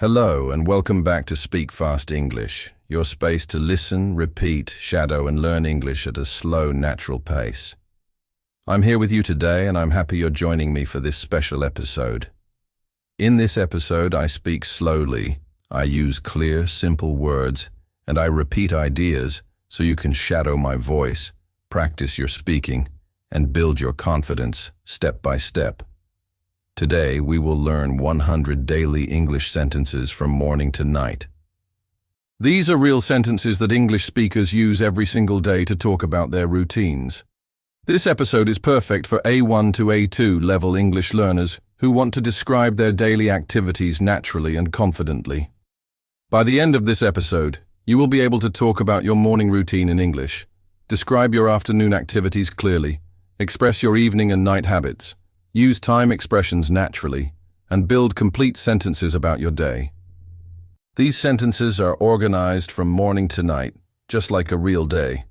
Hello and welcome back to Speak Fast English, your space to listen, repeat, shadow and learn English at a slow, natural pace. I'm here with you today and I'm happy you're joining me for this special episode. In this episode, I speak slowly, I use clear, simple words, and I repeat ideas so you can shadow my voice, practice your speaking, and build your confidence step by step. Today, we will learn 100 daily English sentences from morning to night. These are real sentences that English speakers use every single day to talk about their routines. This episode is perfect for A1 to A2 level English learners who want to describe their daily activities naturally and confidently. By the end of this episode, you will be able to talk about your morning routine in English, describe your afternoon activities clearly, express your evening and night habits, use time expressions naturally, and build complete sentences about your day. These sentences are organized from morning to night, just like a real day.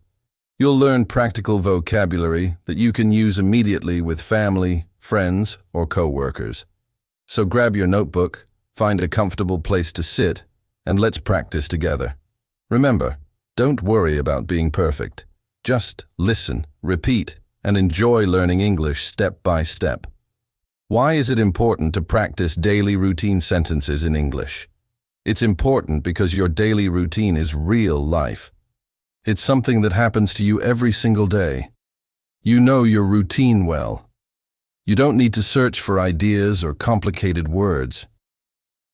You'll learn practical vocabulary that you can use immediately with family, friends, or co-workers. So grab your notebook, find a comfortable place to sit, and let's practice together. Remember, don't worry about being perfect. Just listen, repeat, and enjoy learning English step by step. Why is it important to practice daily routine sentences in English? It's important because your daily routine is real life. It's something that happens to you every single day. You know your routine well. You don't need to search for ideas or complicated words.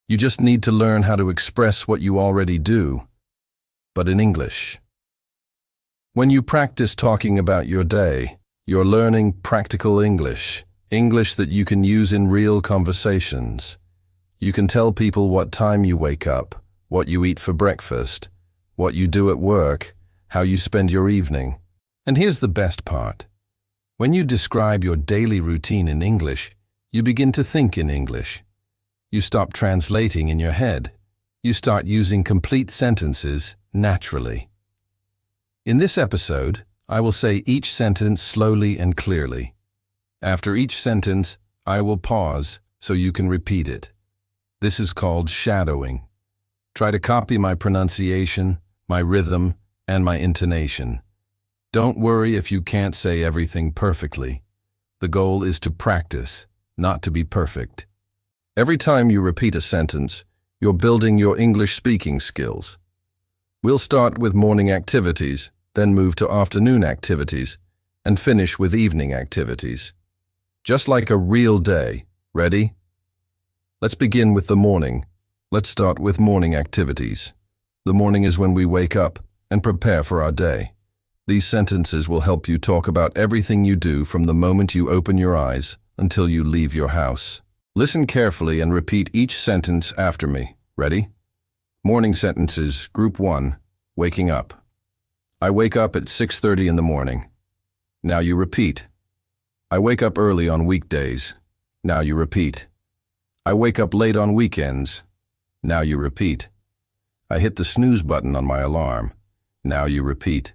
You just need to learn how to express what you already do, but in English. When you practice talking about your day, you're learning practical English, English that you can use in real conversations. You can tell people what time you wake up, what you eat for breakfast, what you do at work, how you spend your evening. And here's the best part. When you describe your daily routine in English, you begin to think in English. You stop translating in your head. You start using complete sentences naturally. In this episode, I will say each sentence slowly and clearly. After each sentence, I will pause so you can repeat it. This is called shadowing. Try to copy my pronunciation, my rhythm, and my intonation. Don't worry if you can't say everything perfectly. The goal is to practice, not to be perfect. Every time you repeat a sentence, you're building your English speaking skills. We'll start with morning activities, then move to afternoon activities, and finish with evening activities. Just like a real day. Ready? Let's begin with the morning. Let's start with morning activities. The morning is when we wake up and prepare for our day. These sentences will help you talk about everything you do from the moment you open your eyes until you leave your house. Listen carefully and repeat each sentence after me. Ready? Morning sentences, Group 1, waking up. I wake up at 6:30 in the morning. Now you repeat. I wake up early on weekdays. Now you repeat. I wake up late on weekends. Now you repeat. I hit the snooze button on my alarm. Now you repeat.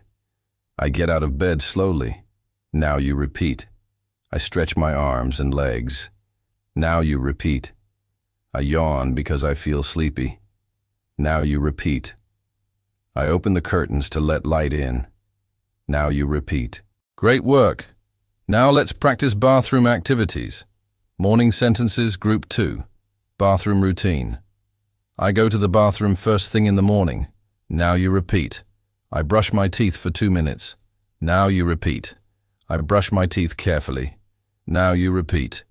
I get out of bed slowly. Now you repeat. I stretch my arms and legs. Now you repeat. I yawn because I feel sleepy. Now you repeat. I open the curtains to let light in. Now you repeat. Great work! Now let's practice bathroom activities. Morning sentences, Group 2. Bathroom routine. I go to the bathroom first thing in the morning. Now you repeat. I brush my teeth for 2 minutes. Now you repeat. I brush my teeth carefully. Now you repeat.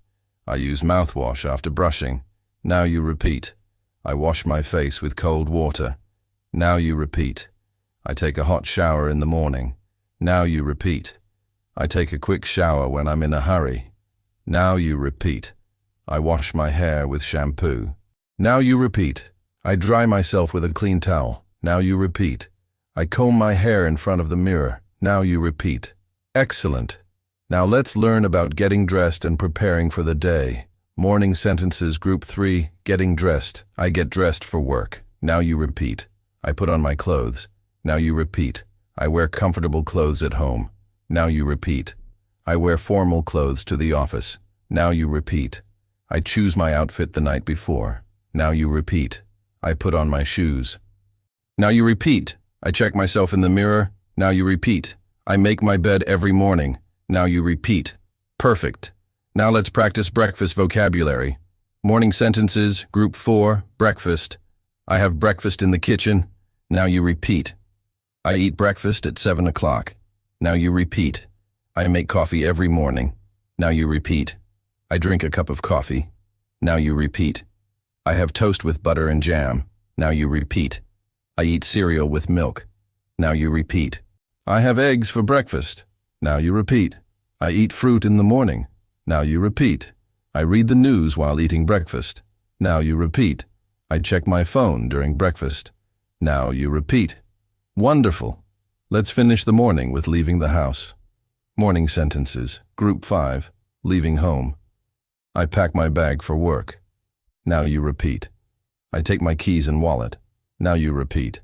I use mouthwash after brushing. Now you repeat. I wash my face with cold water. Now you repeat. I take a hot shower in the morning. Now you repeat. I take a quick shower when I'm in a hurry. Now you repeat. I wash my hair with shampoo. Now you repeat. I dry myself with a clean towel. Now you repeat. I comb my hair in front of the mirror. Now you repeat. Excellent. Now let's learn about getting dressed and preparing for the day. Morning sentences, Group 3, getting dressed. I get dressed for work. Now you repeat. I put on my clothes. Now you repeat. I wear comfortable clothes at home. Now you repeat. I wear formal clothes to the office. Now you repeat. I choose my outfit the night before. Now you repeat. I put on my shoes. Now you repeat. I check myself in the mirror. Now you repeat. I make my bed every morning. Now you repeat. Perfect. Now let's practice breakfast vocabulary. Morning sentences, group 4, breakfast. I have breakfast in the kitchen. Now you repeat. I eat breakfast at 7 o'clock. Now you repeat. I make coffee every morning. Now you repeat. I drink a cup of coffee. Now you repeat. I have toast with butter and jam. Now you repeat. I eat cereal with milk. Now you repeat. I have eggs for breakfast. Now you repeat. I eat fruit in the morning. Now you repeat. I read the news while eating breakfast. Now you repeat. I check my phone during breakfast. Now you repeat. Wonderful. Let's finish the morning with leaving the house. Morning sentences, group 5, leaving home. I pack my bag for work. Now you repeat. I take my keys and wallet. Now you repeat.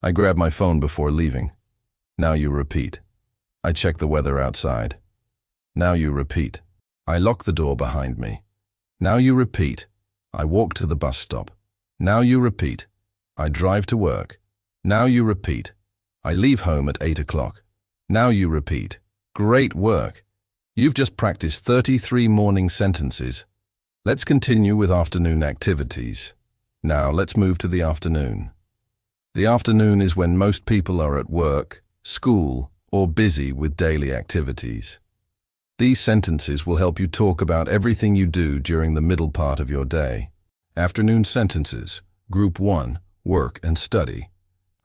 I grab my phone before leaving. Now you repeat. I check the weather outside. Now you repeat. I lock the door behind me. Now you repeat. I walk to the bus stop. Now you repeat. I drive to work. Now you repeat. I leave home at 8 o'clock. Now you repeat. Great work. You've just practiced 33 morning sentences. Let's continue with afternoon activities. Now let's move to the afternoon. The afternoon is when most people are at work, school, or busy with daily activities. These sentences will help you talk about everything you do during the middle part of your day. Afternoon sentences, group 1, work and study.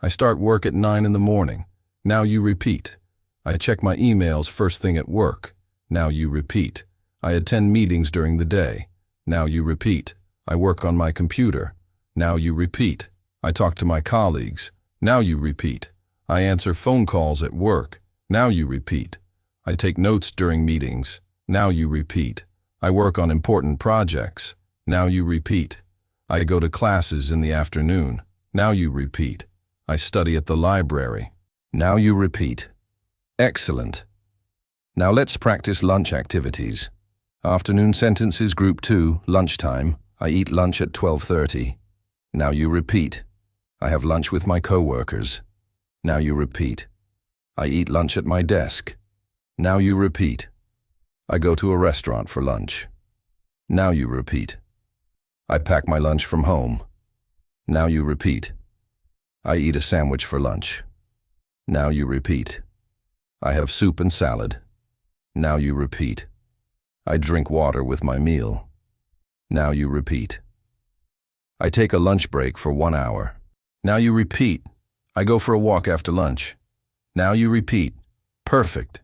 I start work at 9 in the morning. Now you repeat. I check my emails first thing at work. Now you repeat. I attend meetings during the day. Now you repeat. I work on my computer. Now you repeat. I talk to my colleagues. Now you repeat. I answer phone calls at work. Now you repeat. I take notes during meetings. Now you repeat. I work on important projects. Now you repeat. I go to classes in the afternoon. Now you repeat. I study at the library. Now you repeat. Excellent. Now let's practice lunch activities. Afternoon sentences, group 2, lunchtime. I eat lunch at 12:30. Now you repeat. I have lunch with my co-workers. Now you repeat. I eat lunch at my desk. Now you repeat. I go to a restaurant for lunch. Now you repeat. I pack my lunch from home. Now you repeat. I eat a sandwich for lunch. Now you repeat. I have soup and salad. Now you repeat. I drink water with my meal. Now you repeat. I take a lunch break for 1 hour. Now you repeat. I go for a walk after lunch. Now you repeat. Perfect.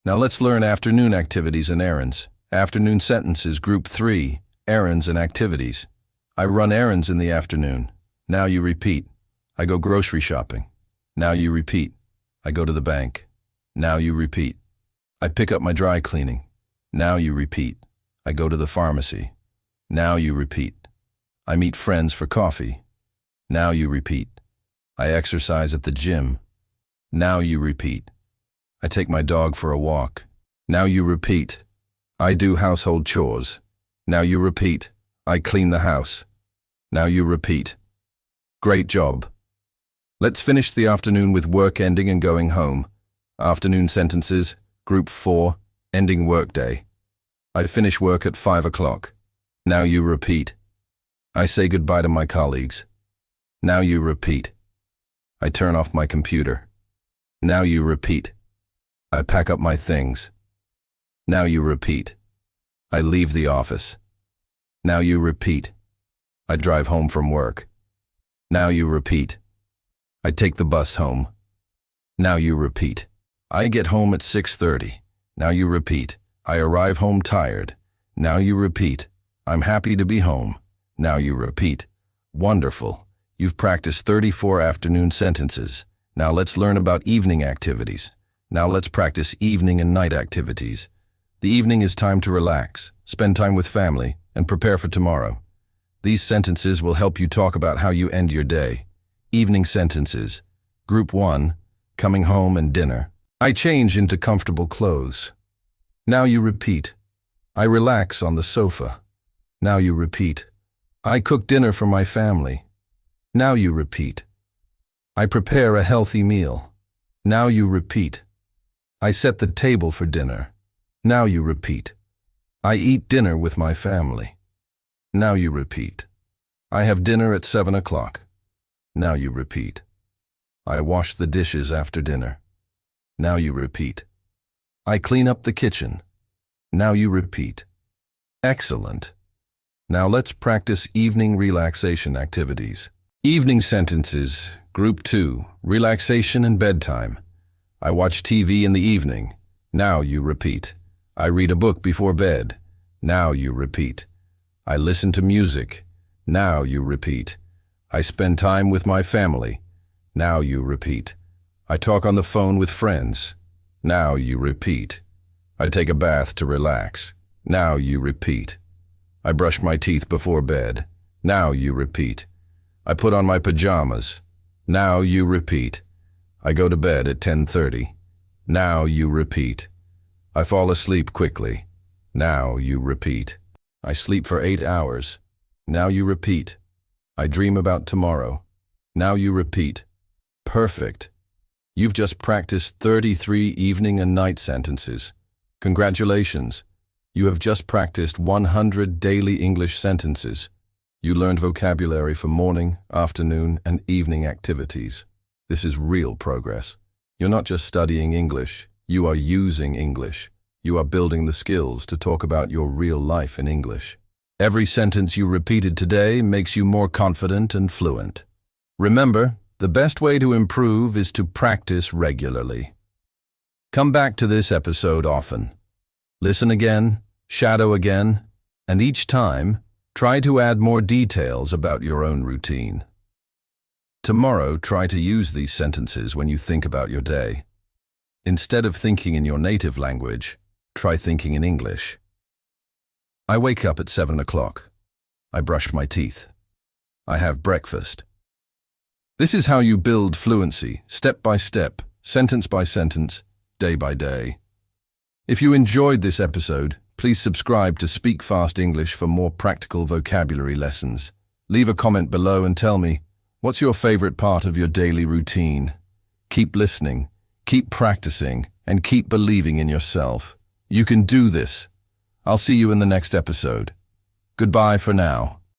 Now let's learn afternoon activities and errands. Afternoon sentences, group 3, errands and activities. I run errands in the afternoon. Now you repeat. I go grocery shopping. Now you repeat. I go to the bank. Now you repeat. I pick up my dry cleaning. Now you repeat. I go to the pharmacy. Now you repeat. I meet friends for coffee. Now you repeat. I exercise at the gym. Now you repeat. I take my dog for a walk. Now you repeat. I do household chores. Now you repeat. I clean the house. Now you repeat. Great job. Let's finish the afternoon with work ending and going home. Afternoon sentences, group 4, ending workday. I finish work at 5 o'clock. Now you repeat. I say goodbye to my colleagues. Now you repeat. I turn off my computer. Now you repeat. I pack up my things. Now you repeat. I leave the office. Now you repeat. I drive home from work. Now you repeat. I take the bus home. Now you repeat. I get home at 6:30. Now you repeat. I arrive home tired. Now you repeat. I'm happy to be home. Now you repeat. Wonderful. You've practiced 34 afternoon sentences. Now let's learn about evening activities. Now let's practice evening and night activities. The evening is time to relax, spend time with family, and prepare for tomorrow. These sentences will help you talk about how you end your day. Evening sentences. Group 1, coming home and dinner. I change into comfortable clothes. Now you repeat. I relax on the sofa. Now you repeat. I cook dinner for my family. Now you repeat. I prepare a healthy meal. Now you repeat. I set the table for dinner. Now you repeat. I eat dinner with my family. Now you repeat. I have dinner at 7 o'clock. Now you repeat. I wash the dishes after dinner. Now you repeat. I clean up the kitchen. Now you repeat. Excellent. Now let's practice evening relaxation activities. Evening sentences, Group 2, relaxation and bedtime. I watch TV in the evening. Now you repeat. I read a book before bed. Now you repeat. I listen to music. Now you repeat. I spend time with my family. Now you repeat. I talk on the phone with friends. Now you repeat. I take a bath to relax. Now you repeat. I brush my teeth before bed. Now you repeat. I put on my pajamas. Now you repeat. I go to bed at 10:30. Now you repeat. I fall asleep quickly. Now you repeat. I sleep for 8 hours. Now you repeat. I dream about tomorrow. Now you repeat. Perfect. You've just practiced 33 evening and night sentences. Congratulations. You have just practiced 100 daily English sentences. You learned vocabulary for morning, afternoon, and evening activities. This is real progress. You're not just studying English, you are using English. You are building the skills to talk about your real life in English. Every sentence you repeated today makes you more confident and fluent. Remember, the best way to improve is to practice regularly. Come back to this episode often. Listen again, shadow again, and each time, try to add more details about your own routine. Tomorrow, try to use these sentences when you think about your day. Instead of thinking in your native language, try thinking in English. I wake up at 7 o'clock. I brush my teeth. I have breakfast. This is how you build fluency, step by step, sentence by sentence, day by day. If you enjoyed this episode, please subscribe to Speak Fast English for more practical vocabulary lessons. Leave a comment below and tell me, what's your favorite part of your daily routine? Keep listening, keep practicing, and keep believing in yourself. You can do this. I'll see you in the next episode. Goodbye for now.